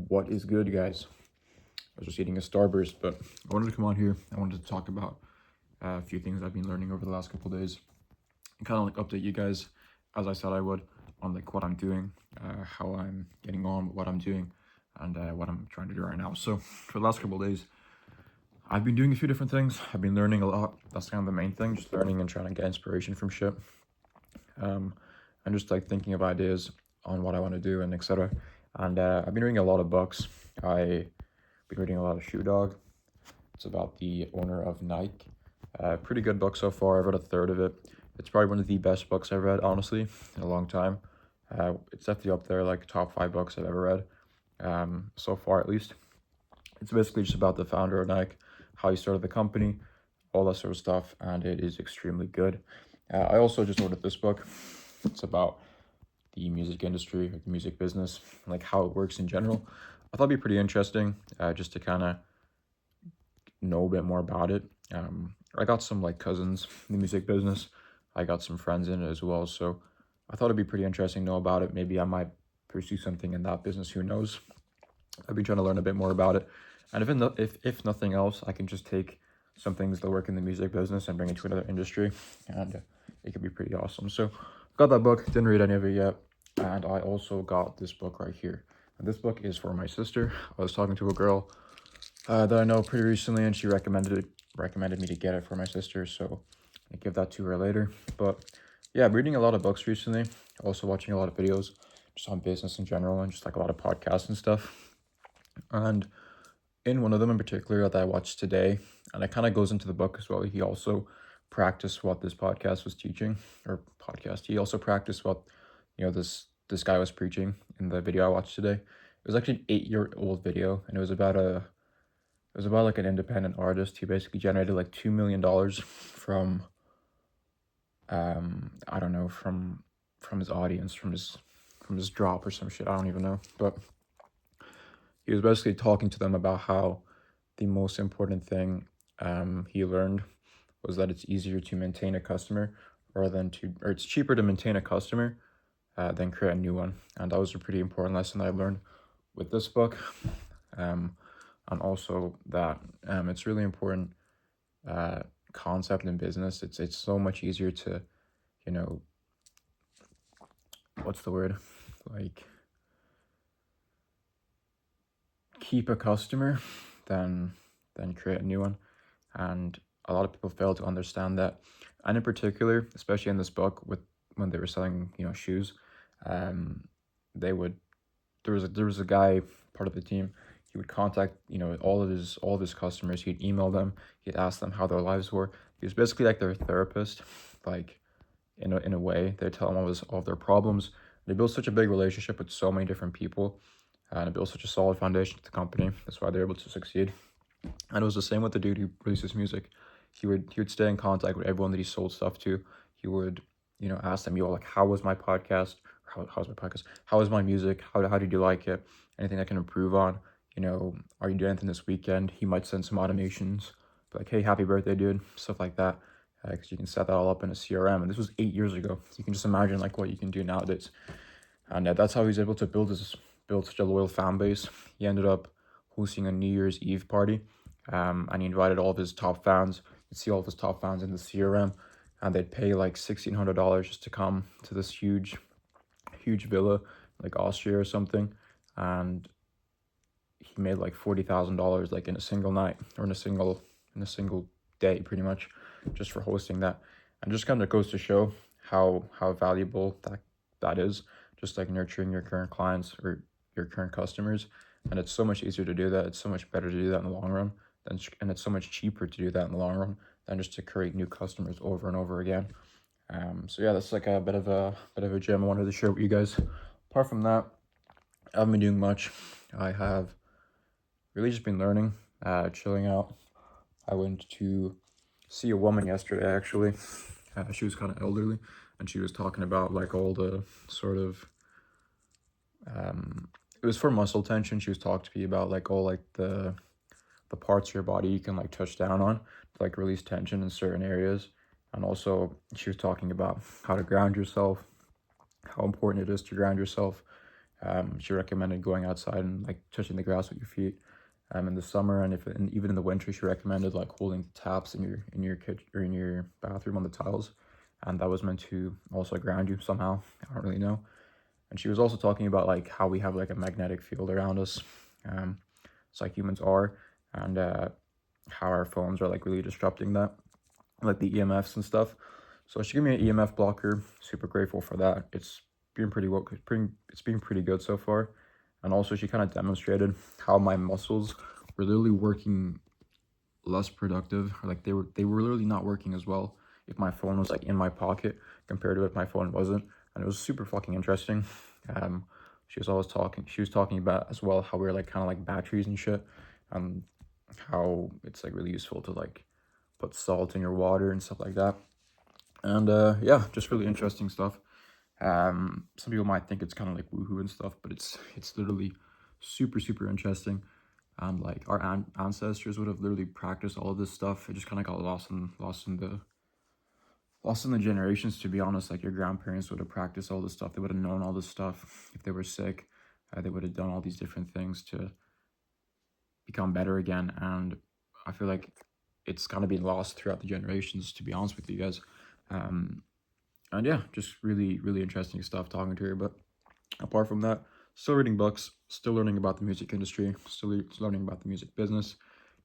What is good, guys? I was just eating a Starburst, but I wanted to come on here. I wanted to talk about a few things I've been learning over the last couple days and kind of like update you guys, as I said I would, on like what I'm doing, how I'm getting on, what I'm doing, and what I'm trying to do right now. So for the last couple days, I've been doing a few different things. I've been learning a lot. That's kind of the main thing, just learning and trying to get inspiration from shit. And just like thinking of ideas on what I want to do and etc. And I've been reading a lot of books. I've been reading a lot of Shoe Dog. It's about the owner of Nike. Pretty good book so far. I've read a third of it. It's probably one of the best books I've read, honestly, in a long time. It's definitely up there, like top 5 books I've ever read, so far at least. It's basically just about the founder of Nike, how he started the company, all that sort of stuff, and it is extremely good. I also just ordered this book. It's about the music industry, or the music business, like how it works in general. I thought it'd be pretty interesting, just to kind of know a bit more about it. I got some like cousins in the music business. I got some friends in it as well, so I thought it'd be pretty interesting to know about it. Maybe I might pursue something in that business. Who knows? I've been trying to learn a bit more about it, and if nothing else, I can just take some things that work in the music business and bring it to another industry, and it could be pretty awesome. So, got that book. Didn't read any of it yet, and I also got this book right here. And this book is for my sister. I was talking to a girl that I know pretty recently, and she recommended me to get it for my sister. So I give that to her later. But yeah, I'm reading a lot of books recently. Also watching a lot of videos just on business in general, and just like a lot of podcasts and stuff. And in one of them in particular that I watched today, and it kind of goes into the book as well. He also practiced what this podcast was teaching, or podcast. He also practiced what this guy was preaching in the video I watched today. It was actually an 8-year-old video, and it was about like an independent artist who basically generated like $2 million from I don't know, from his audience, from his drop or some shit. I don't even know, but he was basically talking to them about how the most important thing he learned was that it's easier to maintain a customer or it's cheaper to maintain a customer than create a new one. And that was a pretty important lesson I learned with this book. And also that it's really important concept in business. It's so much easier to, you know, what's the word? Like keep a customer than create a new one. And a lot of people fail to understand that. And in particular, especially in this book, with when they were selling, shoes, they would there was a guy, part of the team. He would contact, all of his customers. He'd email them. He'd ask them how their lives were. He was basically like their therapist, like in a way. They'd tell them all of their problems. They built such a big relationship with so many different people, and it built such a solid foundation to the company. That's why they're able to succeed. And it was the same with the dude who releases music. He would stay in contact with everyone that he sold stuff to. He would, ask them, like, how was my podcast? How's my podcast? How was my music? How did you like it? Anything I can improve on? Are you doing anything this weekend? He might send some automations, like, hey, happy birthday, dude, stuff like that. Because you can set that all up in a CRM. And this was 8 years ago. So you can just imagine like what you can do nowadays. And that's how he's able to build such a loyal fan base. He ended up hosting a New Year's Eve party, and he invited all of his top fans. You'd see all of his top fans in the CRM, and they'd pay like $1,600 just to come to this huge villa, like Austria or something, and he made like $40,000 like in a single night, or in a single day, pretty much, just for hosting that. And just kind of goes to show how valuable that is, just like nurturing your current clients or your current customers. And it's so much easier to do that. It's so much better to do that in the long run and it's so much cheaper to do that in the long run than just to create new customers over and over again. So yeah, that's like a bit of a gem I wanted to share with you guys. Apart from that, I haven't been doing much. I have really just been learning, chilling out. I went to see a woman yesterday, actually. She was kind of elderly, and she was talking about like all the sort of it was for muscle tension. She was talking to me about like all like the parts of your body you can like touch down on to like release tension in certain areas. And also she was talking about how to ground yourself, how important it is to ground yourself, She recommended going outside and like touching the grass with your feet in the summer, and even in the winter, she recommended like holding the taps in your kitchen or in your bathroom on the tiles, and that was meant to also ground you somehow. I don't really know. And she was also talking about like how we have like a magnetic field around us, it's like humans are, and how our phones are like really disrupting that, like the EMFs and stuff. So she gave me an EMF blocker. Super grateful for that. It's been pretty well. It's been pretty good so far. And also she kind of demonstrated how my muscles were literally working less productive, or like they were literally not working as well if my phone was like in my pocket compared to if my phone wasn't. And it was super fucking interesting. Um, she was talking about as well how we're like kind of like batteries and shit, and how it's like really useful to like put salt in your water and stuff like that. And yeah, just really interesting stuff. Some people might think it's kind of like woohoo and stuff, but it's literally super interesting. And like our ancestors would have literally practiced all of this stuff. It just kind of got lost in the generations, to be honest. Like your grandparents would have practiced all this stuff. They would have known all this stuff. If they were sick, they would have done all these different things to become better again. And I feel like it's kind of been lost throughout the generations, to be honest with you guys. And yeah, just really interesting stuff talking to her. But apart from that, still reading books, still learning about the music industry, still learning about the music business,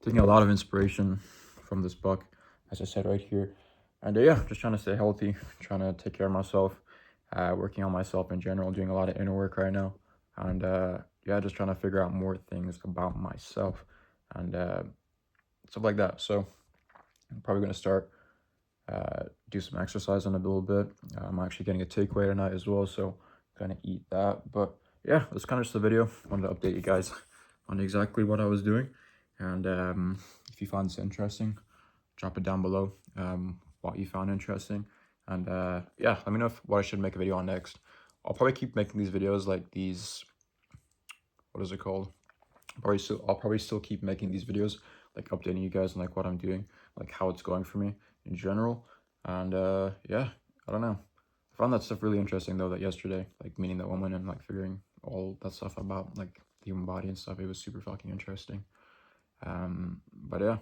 taking a lot of inspiration from this book, as I said right here. And yeah, just trying to stay healthy, trying to take care of myself, working on myself in general, doing a lot of inner work right now. And yeah, just trying to figure out more things about myself and stuff like that. So I'm probably going to start do some exercise in a little bit. I'm actually getting a takeaway tonight as well, so I'm gonna eat that. But yeah, that's kind of just the video. I wanted to update you guys on exactly what I was doing, and if you find this interesting, drop it down below what you found interesting, and yeah, let me know what I should make a video on next. I'll probably keep making these videos like these. What is it called? I'll probably still keep making these videos, like updating you guys on like what I'm doing, like how it's going for me in general. And yeah, I don't know. I found that stuff really interesting though, that yesterday, like meeting that woman and like figuring all that stuff about like the human body and stuff. It was super fucking interesting. But yeah,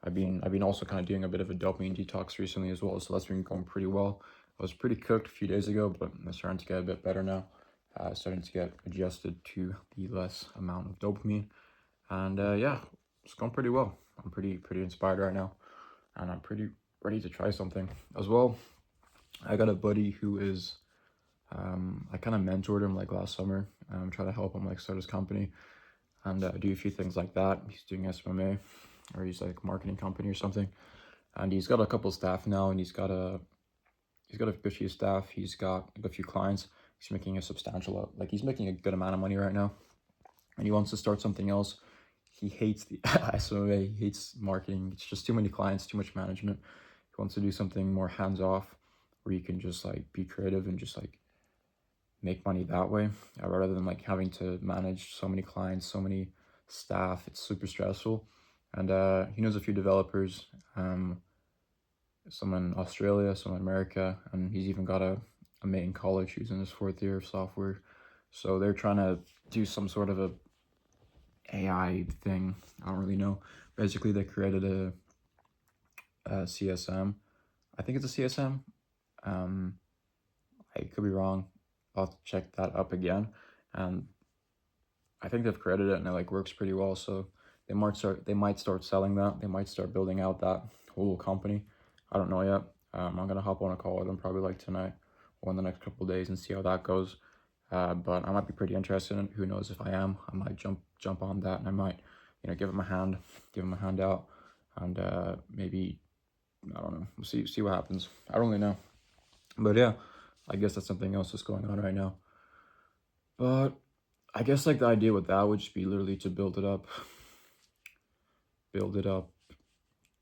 I've been also kind of doing a bit of a dopamine detox recently as well, so that's been going pretty well. I was pretty cooked a few days ago, but I'm starting to get a bit better now. Starting to get adjusted to the less amount of dopamine, and yeah, it's going pretty well. I'm pretty inspired right now, and I'm pretty ready to try something as well. I got a buddy who is I kind of mentored him like last summer. Try to help him like start his company and do a few things like that. He's doing SMA, or he's like a marketing company or something, and he's got a couple staff now, and he's got a good few staff. He's got a good few clients. He's making a substantial, like he's making a good amount of money right now, and he wants to start something else. He hates the SMA. He hates marketing. It's just too many clients, too much management. He wants to do something more hands off, where you can just like be creative and just like make money that way, rather than like having to manage so many clients, so many staff. It's super stressful. And he knows a few developers, some in Australia, some in America, and he's even got a mate in college who's in his fourth year of software. So they're trying to do some sort of a AI thing. I don't really know. Basically, they created a CSM. I think it's a CSM. I could be wrong. I'll have to check that up again. And I think they've created it, and it like works pretty well. So they might start selling that. They might start building out that whole company. I don't know yet. I'm gonna hop on a call with them probably like tonight or in the next couple of days and see how that goes. But I might be pretty interested in it. Who knows if I am? I might jump on that, and I might, give him a hand out, and maybe, I don't know. We'll see what happens. I don't really know, but yeah, I guess that's something else that's going on right now. But I guess like the idea with that would just be literally to build it up,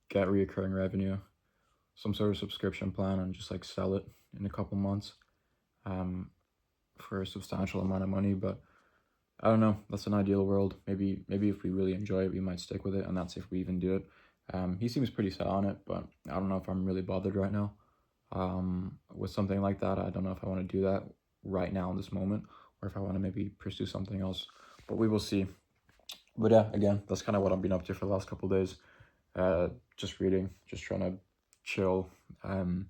get reoccurring revenue, some sort of subscription plan, and just like sell it in a couple months, for a substantial amount of money. But I don't know. That's an ideal world. Maybe if we really enjoy it, we might stick with it, and that's if we even do it. He seems pretty set on it, but I don't know if I'm really bothered right now. With something like that, I don't know if I want to do that right now in this moment. or if I want to maybe pursue something else. But we will see. But yeah, again, that's kind of what I've been up to for the last couple of days. Just reading, just trying to chill, trying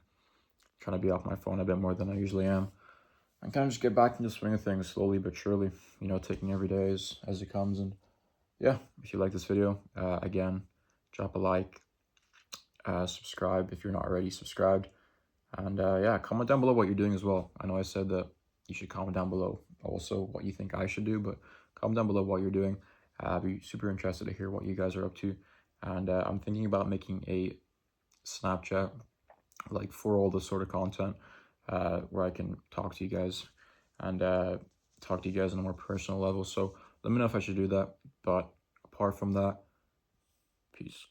to be off my phone a bit more than I usually am, and kind of just get back into the swing of things slowly but surely. You know, taking every day as it comes. And yeah, if you like this video, again, drop a like, subscribe if you're not already subscribed, and yeah, comment down below what you're doing as well. I know I said that you should comment down below also what you think I should do, but comment down below what you're doing. I'd be super interested to hear what you guys are up to, and I'm thinking about making a Snapchat like for all this sort of content, where I can talk to you guys and talk to you guys on a more personal level. So let me know if I should do that. But apart from that, peace.